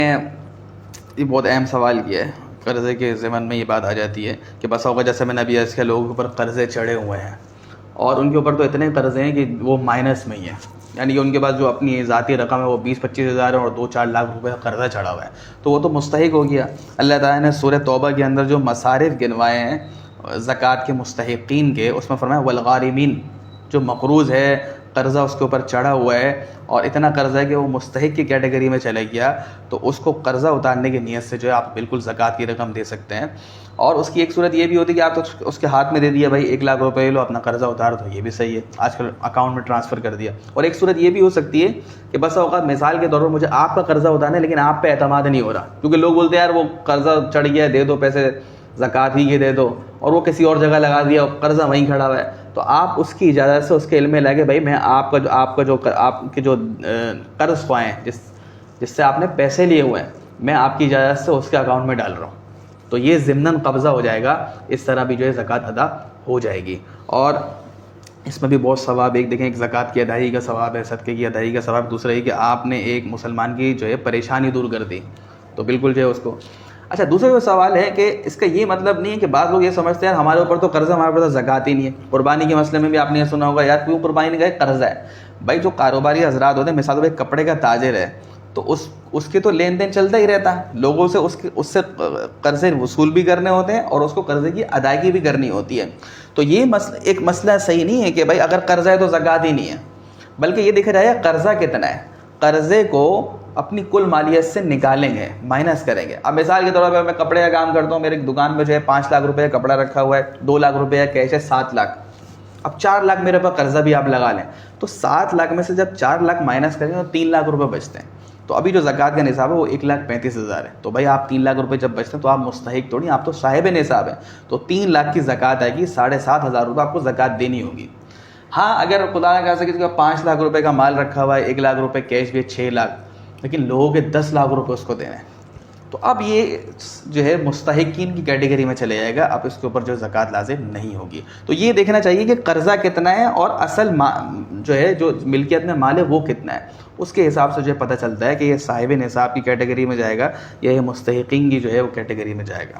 یہ بہت اہم سوال کیا ہے. قرضے کے ضمن میں یہ بات آ جاتی ہے کہ بسا اوقات جیسے میں نے ابھی عرض کیا لوگوں کے اوپر قرضے چڑھے ہوئے ہیں اور ان کے اوپر تو اتنے قرضے ہیں کہ وہ مائنس میں ہی ہیں، یعنی کہ ان کے پاس جو اپنی ذاتی رقم ہے وہ 20-25 ہزار ہے اور 2-4 لاکھ روپے کا قرضہ چڑھا ہوا ہے، تو وہ تو مستحق ہو گیا. اللہ تعالیٰ نے سورہ توبہ کے اندر جو مصارف گنوائے ہیں زکوٰۃ کے مستحقین کے، اس میں فرمایا والغارمین، جو مقروض ہے، قرضہ اس کے اوپر چڑھا ہوا ہے اور اتنا قرضہ ہے کہ وہ مستحق کی کیٹیگری میں چلے گیا، تو اس کو قرضہ اتارنے کی نیت سے جو ہے آپ بالکل زکوٰۃ کی رقم دے سکتے ہیں. اور اس کی ایک صورت یہ بھی ہوتی ہے کہ آپ تو اس کے ہاتھ میں دے دیا بھائی 1 لاکھ روپے لو اپنا قرضہ اتار دو، یہ بھی صحیح ہے، آج کل اکاؤنٹ میں ٹرانسفر کر دیا. اور ایک صورت یہ بھی ہو سکتی ہے کہ بس اوقات مثال کے طور پر مجھے آپ کا قرضہ اتارنا ہے لیکن آپ پہ اعتماد نہیں ہو رہا، کیونکہ لوگ بولتے ہیں یار وہ قرضہ چڑھ گیا ہے، دے دو پیسے زکوٰۃ ہی کے دے دو، اور وہ کسی اور جگہ لگا دیا قرضہ وہیں کھڑا ہوا ہے. تو آپ اس کی اجازت سے اس کے علم میں لگے بھائی میں آپ کے جو قرض خواہ ہیں جس سے آپ نے پیسے لیے ہوئے ہیں، میں آپ کی اجازت سے اس کے اکاؤنٹ میں ڈال رہا ہوں، تو یہ ضمناً قبضہ ہو جائے گا. اس طرح بھی جو ہے زکوٰۃ ادا ہو جائے گی. اور اس میں بھی بہت ثواب، ایک دیکھیں ایک زکوٰۃ کی ادائیگی کا ثواب ہے، صدقے کی ادائیگی کا ثواب، دوسرا یہ کہ آپ نے ایک مسلمان کی جو ہے پریشانی دور کر دی، تو بالکل جو ہے اس کو. اچھا دوسرا سوال ہے کہ اس کا یہ مطلب نہیں ہے کہ بعض لوگ یہ سمجھتے ہیں ہمارے اوپر تو قرضہ، ہمارے اوپر تو زکوٰۃ ہی نہیں ہے. قربانی کے مسئلے میں بھی آپ نے یہ سنا ہوگا یار کیوں قربانی نہیں کرے، قرضہ ہے. بھائی جو کاروباری حضرات ہوتے ہیں، مثال کے کپڑے کا تاجر ہے تو اس کے تو لین دین چلتا ہی رہتا ہے، لوگوں سے اس سے قرضے وصول بھی کرنے ہوتے ہیں اور اس کو قرضے کی ادائیگی بھی کرنی ہوتی ہے. تو یہ ایک مسئلہ صحیح نہیں ہے کہ بھائی اگر قرضہ ہے تو زکوٰۃ ہی نہیں ہے، بلکہ یہ دیکھا جائے قرضہ کتنا ہے، قرضے کو اپنی کل مالیت سے نکالیں گے، مائنس کریں گے. اب مثال کے طور پر میں کپڑے کا کام کرتا ہوں، میرے دکان میں جو ہے 5 لاکھ روپے کا کپڑا رکھا ہوا ہے، 2 لاکھ روپے کا کیش ہے، 7 لاکھ. اب 4 لاکھ میرے پاس قرضہ بھی آپ لگا لیں تو 7 لاکھ میں سے جب 4 لاکھ مائنس کریں تو 3 لاکھ روپے بچتے ہیں. تو ابھی جو زکوٰۃ کا نصاب ہے وہ 1,35,000 ہے. تو بھائی آپ 3 لاکھ روپے جب بچتے ہیں تو آپ مستحق تو نہیں، آپ تو صاحب نصاب ہیں. تو 3 لاکھ کی زکوٰۃ آئے گی، 7,500 روپے آپ کو زکوٰۃ دینی ہوگی. ہاں اگر خدا نہ خواستہ کسی کا 5 لاکھ روپے کا مال رکھا ہوا ہے، 1 لاکھ روپے کیش بھی ہے، 6 لاکھ، لیکن لوگوں کے 10 لاکھ روپے اس کو دینے ہیں، تو اب یہ جو ہے مستحقین کی کیٹیگری میں چلے جائے گا، اب اس کے اوپر جو زکوٰۃ لازم نہیں ہوگی. تو یہ دیکھنا چاہیے کہ قرضہ کتنا ہے اور اصل جو ہے جو ملکیت میں مال ہے وہ کتنا ہے، اس کے حساب سے جو ہے پتہ چلتا ہے کہ یہ صاحب نصاب کی کیٹیگری میں جائے گا یا یہ مستحقین کی جو ہے وہ کیٹیگری میں جائے گا.